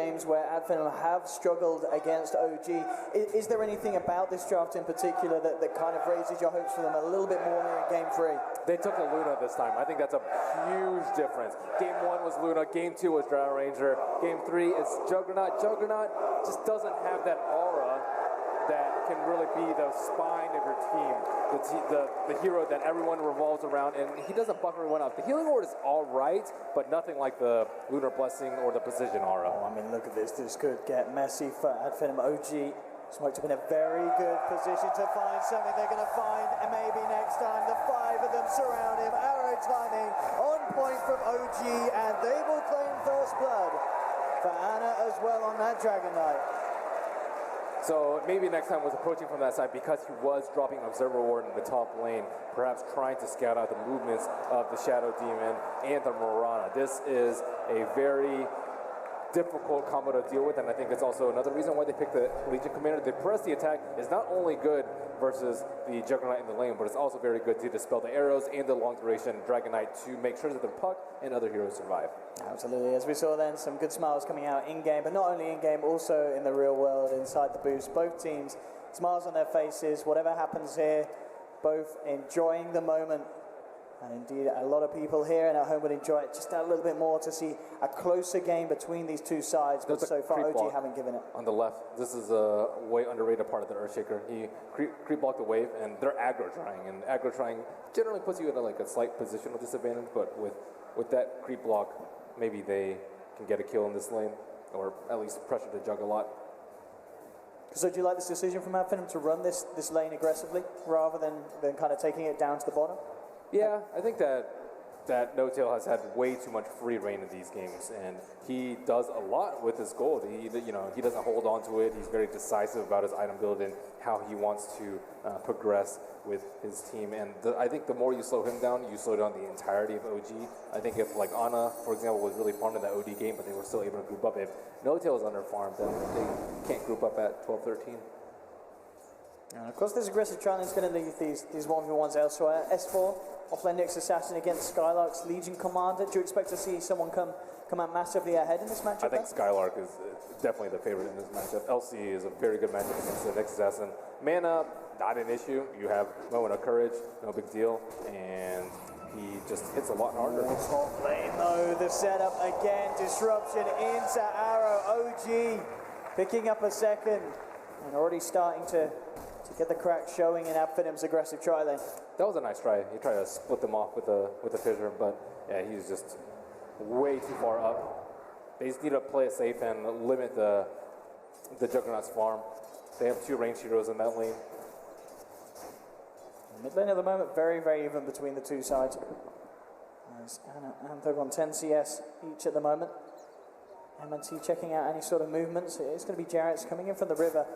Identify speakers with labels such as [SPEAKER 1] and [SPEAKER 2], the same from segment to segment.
[SPEAKER 1] games where Ad Finem have struggled against OG. Is there anything about this draft in particular that kind of raises your hopes for them a little bit more here in Game 3?
[SPEAKER 2] They took a Luna this time. I think that's a huge difference. Game 1 was Luna, Game 2 was Drow Ranger, Game 3 is Juggernaut. Juggernaut just doesn't have that aura that can really be the spine of your team, the hero that everyone revolves around, and he doesn't buff everyone up. The Healing Ward is all right, but nothing like the Lunar Blessing or the Precision Aura.
[SPEAKER 1] Oh, I mean, look at this. This could get messy for Ad Finem. OG smoked up in a very good position to find something they're going to find, and maybe next time the 5 of them surround him. Arrow timing on point from OG, and they will claim first blood for Ana as well on that Dragon Knight.
[SPEAKER 2] So maybe next time was approaching from that side because he was dropping Observer Ward in the top lane, perhaps trying to scout out the movements of the Shadow Demon and the Mirana. This is a very difficult combo to deal with, and I think it's also another reason why they picked the Legion Commander. The press the attack is not only good versus the Juggernaut in the lane, but it's also very good to dispel the arrows and the long duration Dragon Knight to make sure that the Puck and other heroes survive.
[SPEAKER 1] Absolutely, as we saw then, some good smiles coming out in-game, but not only in-game, also in the real world, inside the booth. Both teams, smiles on their faces, whatever happens here, both enjoying the moment. And indeed, a lot of people here and at home would enjoy it just a little bit more to see a closer game between these two sides, but so far OG haven't given it.
[SPEAKER 2] On the left, this is a way underrated part of the Earthshaker. He creep blocked the wave, and they're aggro trying, and aggro trying generally puts you in a slight positional disadvantage, but with that creep block, maybe they can get a kill in this lane, or at least pressure the Jug a lot.
[SPEAKER 1] So do you like this decision from Ad Finem to run this lane aggressively, rather than kind of taking it down to the bottom?
[SPEAKER 2] Yeah, I think that No-Tail has had way too much free reign in these games, and he does a lot with his gold. He doesn't hold on to it. He's very decisive about his item build and how he wants to progress with his team. And I think the more you slow him down, you slow down the entirety of OG. I think if like Ana, for example, was really farmed in that OD game, but they were still able to group up. If No-Tail is under farmed, then they can't group up at 12-13.
[SPEAKER 1] And of course, this aggressive challenge is going to leave these 1v1s elsewhere. S4, offlane Nyx Assassin against Skylark's Legion Commander. Do you expect to see someone come out massively ahead in this matchup?
[SPEAKER 2] I think Skylark is definitely the favorite in this matchup. LC is a very good matchup against the Nyx Assassin. Mana, not an issue. You have Moment of Courage, no big deal, and he just hits a lot harder.
[SPEAKER 1] Top lane though, the setup again, disruption into Arrow. OG picking up a second and already starting to get the crack showing in Ad Finem's aggressive try lane.
[SPEAKER 2] That was a nice try. He tried to split them off with a fissure, but yeah, he's just way too far up. They just need to play it safe and limit the Juggernaut's farm. They have 2 ranged heroes in that lane.
[SPEAKER 1] Mid lane at the moment, very, very even between the two sides. As Ana and Thug on 10 CS each at the moment. MNT checking out any sort of movements. It's going to be Jarrett's coming in from the river.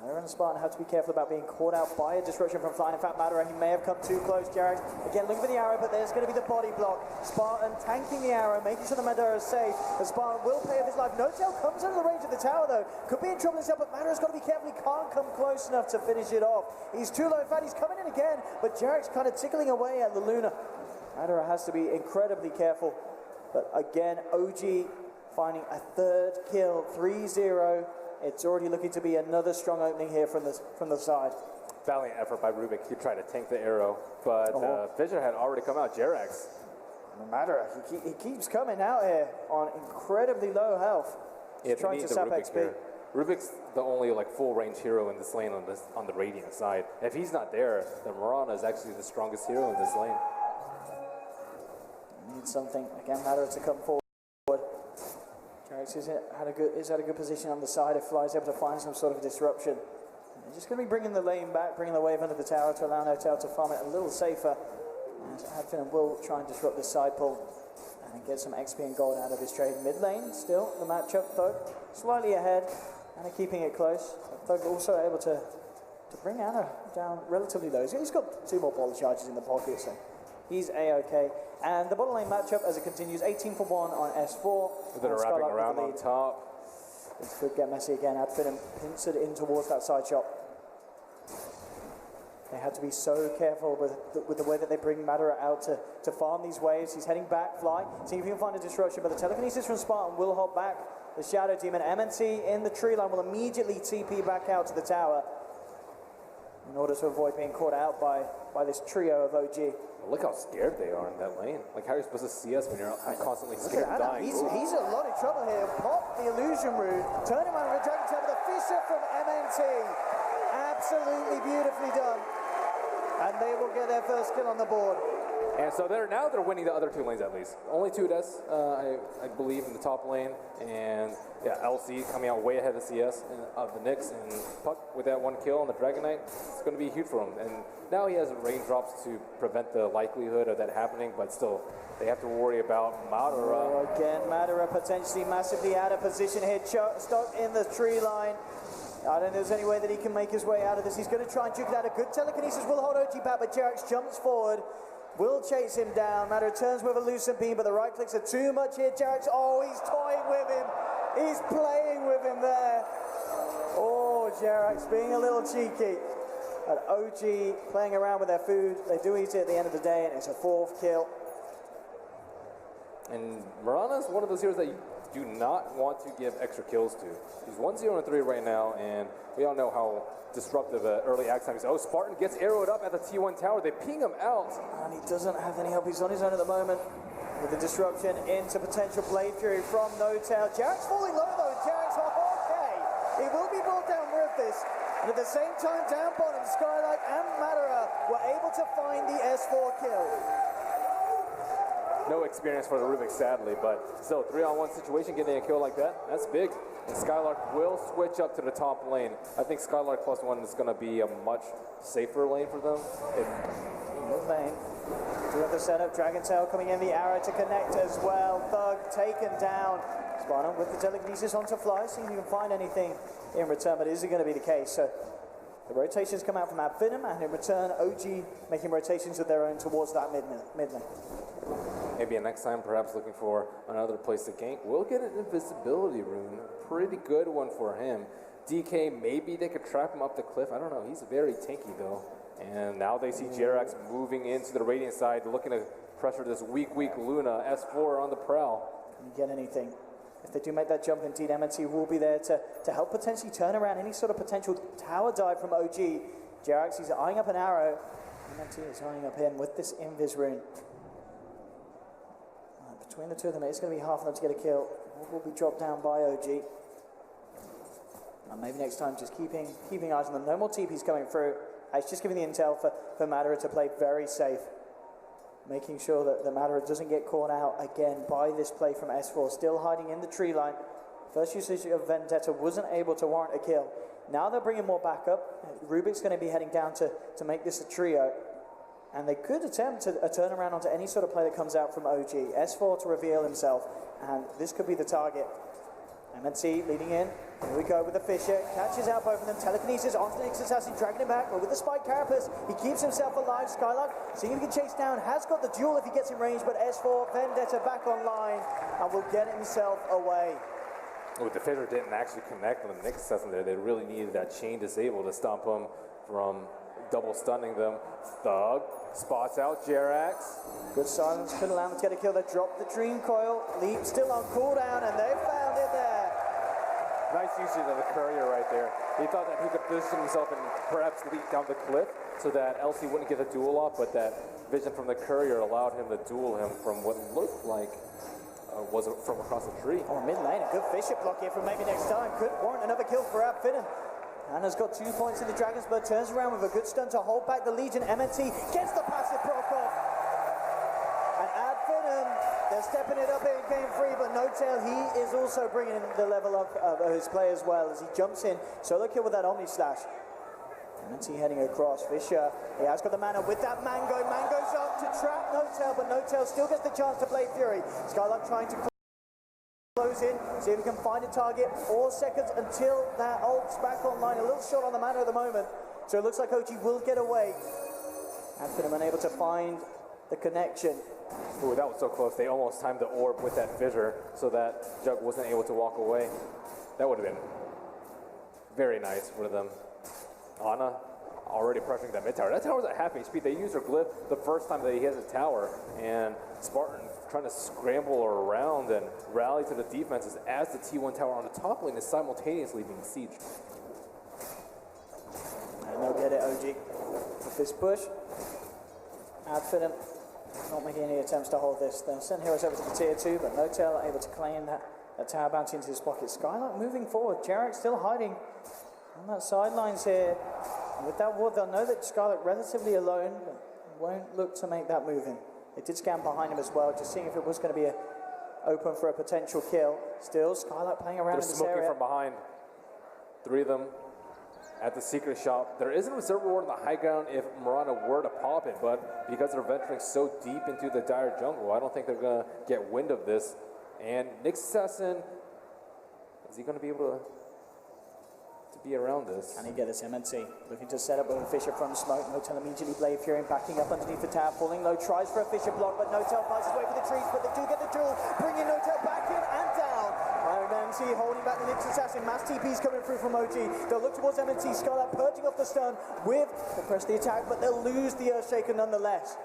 [SPEAKER 1] They're and Spartan have to be careful about being caught out by a disruption from flying. In fact, Madara, he may have come too close. Jarrett, again, looking for the arrow, but there's going to be the body block. Spartan tanking the arrow, making sure the Madara is safe. The Spartan will pay with his life. No-Tail comes under the range of the tower, though. Could be in trouble himself, but Madara's got to be careful. He can't come close enough to finish it off. He's too low. In fact, he's coming in again, but Jarrett's kind of tickling away at the Luna. Madara has to be incredibly careful. But again, OG finding a 3rd kill, 3-0. It's already looking to be another strong opening here from the side.
[SPEAKER 2] Valiant effort by Rubik. He tried to tank the arrow, but Fissure had already come out. Jerax.
[SPEAKER 1] No matter, he keeps coming out here on incredibly low health. He's trying to sap XP. Here.
[SPEAKER 2] Rubik's the only full range hero in this lane on the Radiant side. If he's not there, then Mirana is actually the strongest hero in this lane.
[SPEAKER 1] Need something again, Madara to come forward. Jarrex is at a good position on the side. If Fly's able to find some sort of disruption, they're just going to be bringing the lane back, bringing the wave under the tower to allow No-Tail to farm it a little safer. And Ad Finem will try and disrupt this side pull and get some XP and gold out of his trade. Mid lane, still the matchup though, slightly ahead and keeping it close. Thug also able to bring Ana down relatively low. He's got 2 more bottle charges in the pocket, so he's A-OK. And the bottom lane matchup as it continues, 18 for 1 on S4.
[SPEAKER 2] They're wrapping around on top.
[SPEAKER 1] This could get messy again. Ad Finem pincered in towards that side shot. They had to be so careful with the way that they bring Madara out to farm these waves. He's heading back, Fly, seeing if he can find a disruption, but the telekinesis from Spartan will hold back the Shadow Demon. MNT in the tree line will immediately TP back out to the tower in order to avoid being caught out by this trio of OG.
[SPEAKER 2] Look how scared they are in that lane. Like, how are you supposed to see us when you're constantly scared of dying?
[SPEAKER 1] He's in a lot of trouble here. Pop the illusion rune. Turn him around with a Dragon Tail with a Fisher from MNT. Absolutely beautifully done. And they will get their first kill on the board.
[SPEAKER 2] And so they're winning the other two lanes at least. Only two deaths, I believe, in the top lane. And yeah, LC coming out way ahead of CS of the Knicks, and Puck with that one kill on the Dragon Knight. It's going to be huge for him. And now he has raindrops to prevent the likelihood of that happening, but still, they have to worry about Madara.
[SPEAKER 1] Oh, again, Madara potentially massively out of position here, stuck in the tree line. I don't think there's any way that he can make his way out of this. He's going to try and juke it out. A good telekinesis will hold OG back, but Jerax jumps forward. Will chase him down. Madara turns with a Lucent Beam, but the right clicks are too much here. Jerax, oh, he's toying with him. He's playing with him there. Oh, Jerax being a little cheeky. And OG playing around with their food. They do eat it at the end of the day, and it's a 4th kill.
[SPEAKER 2] And Mirana is one of those heroes that you do not want to give extra kills to. He's 1-0-3 right now, and we all know how disruptive early act time is. Oh, Spartan gets arrowed up at the T1 tower. They ping him out.
[SPEAKER 1] And he doesn't have any help. He's on his own at the moment. With the disruption into potential Blade Fury from No-Tail. Jerax falling low though, and Jerax okay. He will be brought down with this. And at the same time, down bottom, Skylight and Madara were able to find the S4 kill.
[SPEAKER 2] No experience for the Rubik, sadly, but still, 3-on-1 situation, getting a kill like that, that's big. And Skylark will switch up to the top lane. I think Skylark +1 is going to be a much safer lane for them.
[SPEAKER 1] Good lane. Do have the setup, Dragon Tail coming in, the arrow to connect as well. Thug taken down. Spartan with the telekinesis onto Fly, seeing if you can find anything in return, but is it going to be the case? So the rotations come out from V AD FINEM, and in return, OG making rotations of their own towards that mid lane.
[SPEAKER 2] Maybe next time, perhaps looking for another place to gank. We'll get an invisibility rune. Pretty good one for him. DK, maybe they could trap him up the cliff. I don't know. He's very tanky, though. And now they see Jerax moving into the Radiant side, looking to pressure this weak Luna. S4 on the prowl.
[SPEAKER 1] Can you get anything? If they do make that jump, indeed, MNT will be there to help potentially turn around any sort of potential tower dive from OG. Jerax, he's eyeing up an arrow. MNT is eyeing up him with this Invis rune. Between the two of them, it's going to be half of them to get a kill. Will be dropped down by OG. And maybe next time, just keeping eyes on them. No more TPs coming through. It's just giving the intel for Madara to play very safe. Making sure that the Madara doesn't get caught out again by this play from S4. Still hiding in the tree line. First usage of Vendetta wasn't able to warrant a kill. Now they're bringing more backup. Rubik's going to be heading down to make this a trio. And they could attempt a turnaround onto any sort of play that comes out from OG. S4 to reveal himself, and this could be the target. MNT leading in. Here we go with the Fisher. Catches out both of them. Telekinesis onto the Nyx Assassin, dragging him back. But with the Spike Carapace, he keeps himself alive. Skylark, seeing if he can chase down, has got the duel if he gets in range, but S4, Vendetta back online, and will get himself away.
[SPEAKER 2] Oh, the Fisher didn't actually connect on the Nyx Assassin there. They really needed that chain disable to stop him from double stunning them. Thug spots out Jerax.
[SPEAKER 1] Good silence, couldn't allow them to get a kill. They dropped the Dream Coil. Leap still on cooldown, and they found it there.
[SPEAKER 2] Nice usage of the courier right there. He thought that he could position himself and perhaps leap down the cliff so that LC wouldn't get the duel off, but that vision from the courier allowed him to duel him from what looked like was from across the tree.
[SPEAKER 1] Oh, mid lane, a good Fisher block here from maybe next time. Could warrant another kill for V AD FINEM. Anna's got 2 points in the Dragon's Blood, turns around with a good stun to hold back the Legion. MNT gets the passive proc off. And V AD FINEM, they're stepping it up here in game 3, but No-Tail, he is also bringing the level of his play as well as he jumps in. Solo kill with that Omni Slash. MNT heading across. Fisher, he has got the mana with that Mango. Mango's up to trap No-Tail, but No-Tail still gets the chance to play Fury. Skylark trying to close in, see if he can find a target. 4 seconds until that ult's back online. A little shot on the mana at the moment. So it looks like OG will get away. And FINEM unable to find the connection.
[SPEAKER 2] Ooh, that was so close. They almost timed the orb with that fissure so that Jug wasn't able to walk away. That would have been very nice for them. Ana already pressuring that mid tower. That tower's at half HP. They used her glyph the first time that he hit the tower, and Spartan trying to scramble around and rally to the defenses as the T1 tower on the top lane is simultaneously being sieged.
[SPEAKER 1] And they'll get it, OG. With this push, Ad FINEM not making any attempts to hold this. They'll send heroes over to the tier 2, but Notel able to claim that tower bounty into his pocket. Skylark moving forward. Jarek still hiding on that sidelines here. And with that ward, they'll know that Skylark relatively alone, but won't look to make that move in. They did scan behind him as well, just seeing if it was going to be open for a potential kill. Still, Skylark playing around in this area.
[SPEAKER 2] They're smoking from behind. 3 of them at the secret shop. There is a reserve ward on the high ground if Mirana were to pop it, but because they're venturing so deep into the dire jungle, I don't think they're going to get wind of this. And Nick's Assassin, is he going to be able to be around this?
[SPEAKER 1] Can he get this MNT? Looking to set up with a Fisher from smoke. Notel immediately Blade Fury backing up underneath the tower, falling low, tries for a Fisher block, but Notel fights his way for the trees, but they do get the duel, bringing Notel back in and down. MNT holding back the Nick's Assassin. Mass TP's coming through from OG. They'll look towards MNT. Skylark purging off the stun with the press the attack, but they'll lose the Earthshaker nonetheless.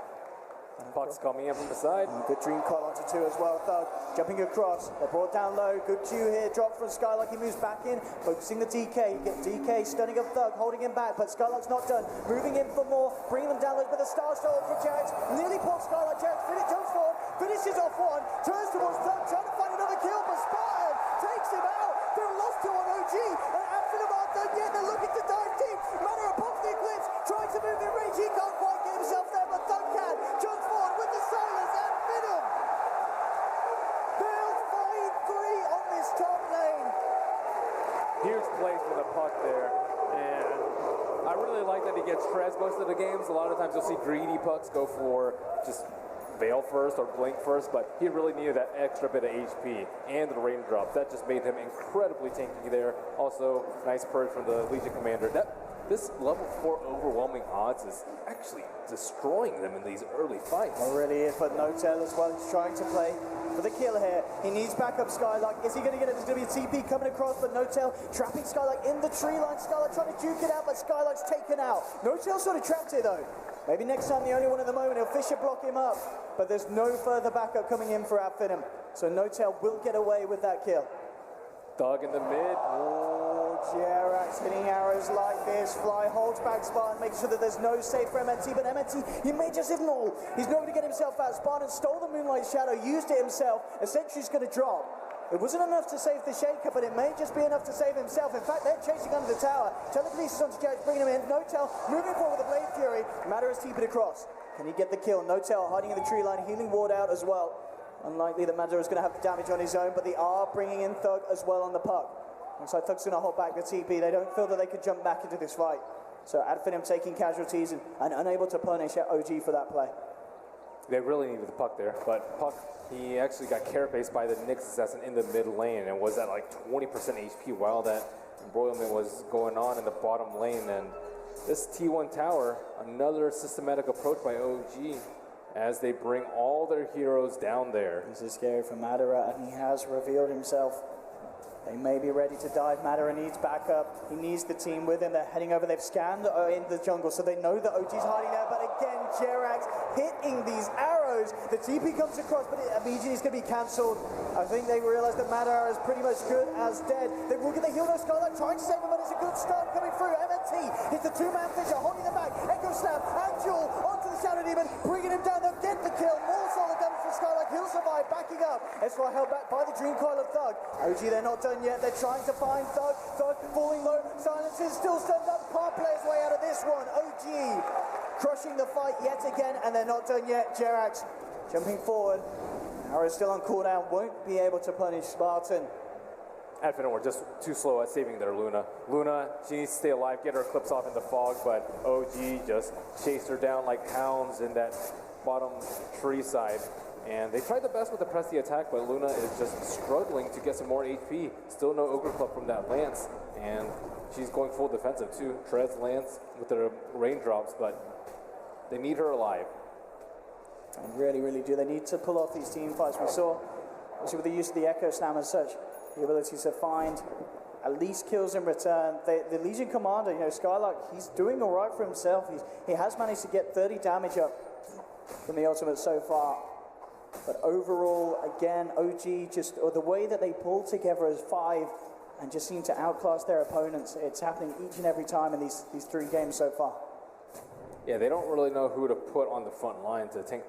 [SPEAKER 2] Puck's coming in from the side.
[SPEAKER 1] Good dream call onto 2 as well. Thug jumping across. They're brought down low. Good Q here. Drop from Skylark. He moves back in, focusing the DK. You get DK stunning up Thug, holding him back, but Skylark's not done. Moving in for more, bringing them down low. But the Star Soul from Jarrett nearly pulls Skylark. Jarrett jumps forward, finishes off one, turns towards Thug, trying to find another kill, but Spartan takes him out. They're lost to on OG, and after the mark done yet, they're looking to dive deep. Matter pops the Eclipse, trying to move in range. He can't quite get himself there, but Thug can. Jumps forward with the silence and FINEM. They'll find 3 on this top lane.
[SPEAKER 2] Huge plays for the puck there, and I really like that he gets Trez most of the games. A lot of times you'll see greedy pucks go for just Veil first or Blink first, but he really needed that extra bit of HP and the raindrops. That just made him incredibly tanky there. Also, nice purge from the Legion Commander. This level 4 overwhelming odds is actually destroying them in these early fights.
[SPEAKER 1] It really is, but Notel as well. He's trying to play for the kill here. He needs backup Skylark. Is he going to get it? There's going to be a TP coming across, but Notel trapping Skylark in the tree line. Skylark trying to juke it out, but Skylark's taken out. Notel's sort of trapped here though. Maybe next time the only one at the moment, he'll Fisher block him up. But there's no further backup coming in for Ad FINEM. So Notel will get away with that kill.
[SPEAKER 2] Thug in the mid.
[SPEAKER 1] Oh, Jerax hitting arrows like this. Fly holds back Spartan, making sure that there's no save for MNT. But MNT, he may just ignore. He's not going to get himself out. Spartan stole the Moonlight Shadow, used it himself. A sentry's going to drop. It wasn't enough to save the Shaker, but it may just be enough to save himself. In fact, they're chasing under the tower. Telekinesis onto Jerax, bringing him in. Notel moving forward with the Blade Fury. Matter is TP'd across. Can he get the kill? Notel hiding in the tree line, healing ward out as well. Unlikely that Matter is going to have the damage on his own, but they are bringing in Thug as well on the puck. Looks like Thug's going to hold back the TP. They don't feel that they could jump back into this fight. So Ad FINEM taking casualties and unable to punish OG for that play.
[SPEAKER 2] They really needed the puck there, but Puck, he actually got carapaced by the Nick's Assassin in the mid lane and was at like 20% HP while that embroilment was going on in the bottom lane. And this T1 tower, another systematic approach by OG as they bring all their heroes down there.
[SPEAKER 1] This is scary for Madara, and he has revealed himself. They may be ready to dive. Madara needs backup. He needs the team with him. They're heading over. They've scanned in the jungle, so they know that OG's hiding there. But again, Jerax hitting these arrows. The TP comes across, but it immediately is going to be cancelled. I think they realize that Madara is pretty much good as dead. They will get the heal. No Skylark trying to save him, but it's a good start coming through. MNT hits the 2-man Fisher, holding them back. Echo Snap and Jewel onto the Shadow Demon, bringing him down. They'll get the kill. More solid damage for Skylark. He'll survive, backing up. Esra held back by the Dream Coil of Thug. OG, they're not done yet. They're trying to find Thug. Thug falling low. Silence is still stunned up. Can't play his way out of this one. OG crushing the fight yet again, and they're not done yet. Jerax jumping forward. Arrow's still on cooldown. Won't be able to punish Spartan.
[SPEAKER 2] Ad FINEM were just too slow at saving their Luna. Luna, she needs to stay alive, get her clips off in the fog, but OG just chased her down like hounds in that bottom tree side. And they tried the best with the press the attack, but Luna is just struggling to get some more HP. Still no Ogre Club from that Lance, and she's going full defensive too. Treads Lance with their raindrops, but they need her alive.
[SPEAKER 1] They really, really do. They need to pull off these team fights. We saw, obviously with the use of the Echo Slam and such, the ability to find at least kills in return. The Legion Commander, you know, Skylark, he's doing all right for himself. He has managed to get 30 damage up from the ultimate so far. But overall, again, OG or the way that they pull together as 5 and just seem to outclass their opponents, it's happening each and every time in these 3 games so far.
[SPEAKER 2] Yeah, they don't really know who to put on the front line to tank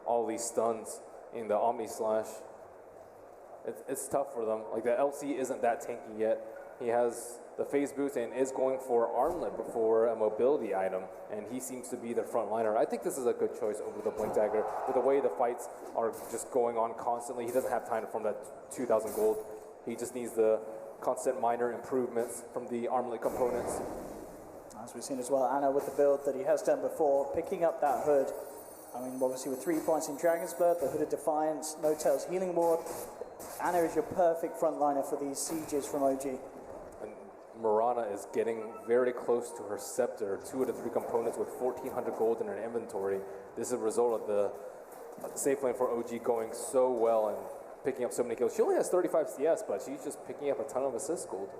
[SPEAKER 2] all these stuns in the Omni Slash. It's tough for them. Like, the LC isn't that tanky yet. He has the phase boost and is going for armlet before a mobility item, and he seems to be the front liner. I think this is a good choice over the Blink Dagger. With the way the fights are just going on constantly, he doesn't have time to farm that 2,000 gold. He just needs the constant minor improvements from the armlet components.
[SPEAKER 1] As we've seen as well, Ana with the build that he has done before, picking up that hood. I mean, obviously with 3 points in Dragon's Blood, the Hood of Defiance, No Tail's Healing Ward, Ana is your perfect frontliner for these sieges from OG.
[SPEAKER 2] And Mirana is getting very close to her Scepter, 2 of the 3 components with 1,400 gold in her inventory. This is a result of the safe lane for OG going so well and picking up so many kills. She only has 35 CS, but she's just picking up a ton of assist gold.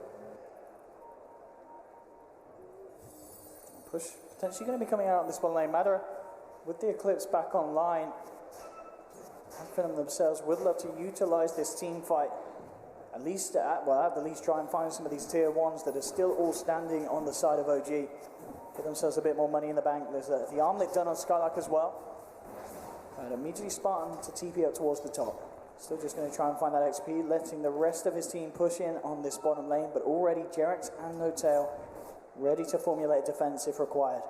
[SPEAKER 1] Push potentially going to be coming out on this one lane. Matter with the Eclipse back online, FINEM themselves would love to utilize this team fight. At least, at the least, try and find some of these tier 1s that are still all standing on the side of OG. Get themselves a bit more money in the bank. There's the armlet done on Skylark as well. And immediately Spartan to TP up towards the top. Still just going to try and find that XP, letting the rest of his team push in on this bottom lane, but already Jerax and No Tail ready to formulate defense if required.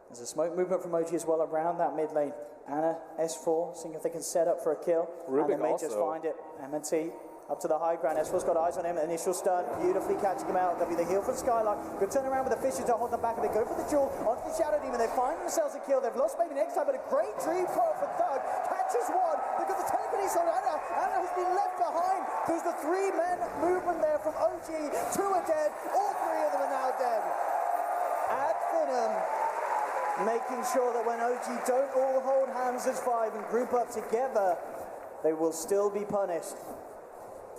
[SPEAKER 1] There's a smoke movement from OG as well around that mid lane. Ana, S4, seeing if they can set up for a kill.
[SPEAKER 2] Rubik
[SPEAKER 1] and they may
[SPEAKER 2] also.
[SPEAKER 1] just find it. MNT up to the high ground. S4's got eyes on him. Initial stun, beautifully catching him out. That'll be the heal for Skylark. Good turn around with the Fisher to hold them back, and they go for the duel onto the Shadow Demon. They find themselves a kill. They've lost maybe next time, but a great dream throw for Thug. Catches one. They've got the telekinesis on Ana. Ana has been left behind. There's the 3-man movement there from OG. 2 are dead. All 3 of them are now dead. At FINEM, making sure that when OG don't all hold hands as 5 and group up together, they will still be punished.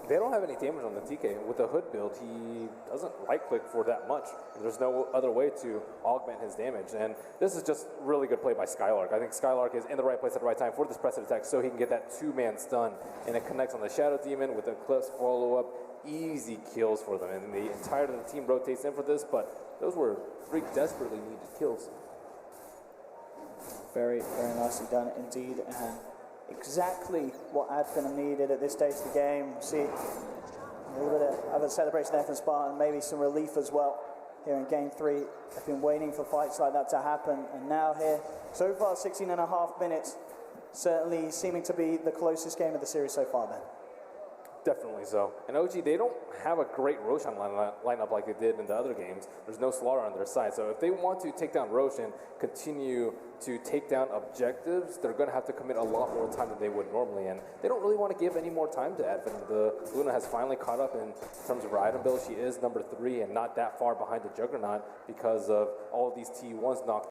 [SPEAKER 2] They don't have any damage on the TK. With the Hood build, he doesn't right-click for that much. There's no other way to augment his damage. And this is just really good play by Skylark. I think Skylark is in the right place at the right time for this pressing attack so he can get that 2-man stun. And it connects on the Shadow Demon with the Eclipse follow-up. Easy kills for them. And the entirety of the team rotates in for this, but those were 3 desperately needed kills.
[SPEAKER 1] Very, very nicely done indeed. And exactly what FINEM needed at this stage of the game. See a little bit of a celebration there from Spartan, maybe some relief as well here in game 3. They've been waiting for fights like that to happen, and now here, so far 16.5 minutes, certainly seeming to be the closest game of the series so far then.
[SPEAKER 2] Definitely so. And OG, they don't have a great Roshan lineup like they did in the other games. There's no Slaughter on their side. So if they want to take down Roshan, continue to take down objectives, they're going to have to commit a lot more time than they would normally. And they don't really want to give any more time to FINEM. The Luna has finally caught up in terms of her item build. She is number 3 and not that far behind the Juggernaut because of all of these T1s knocked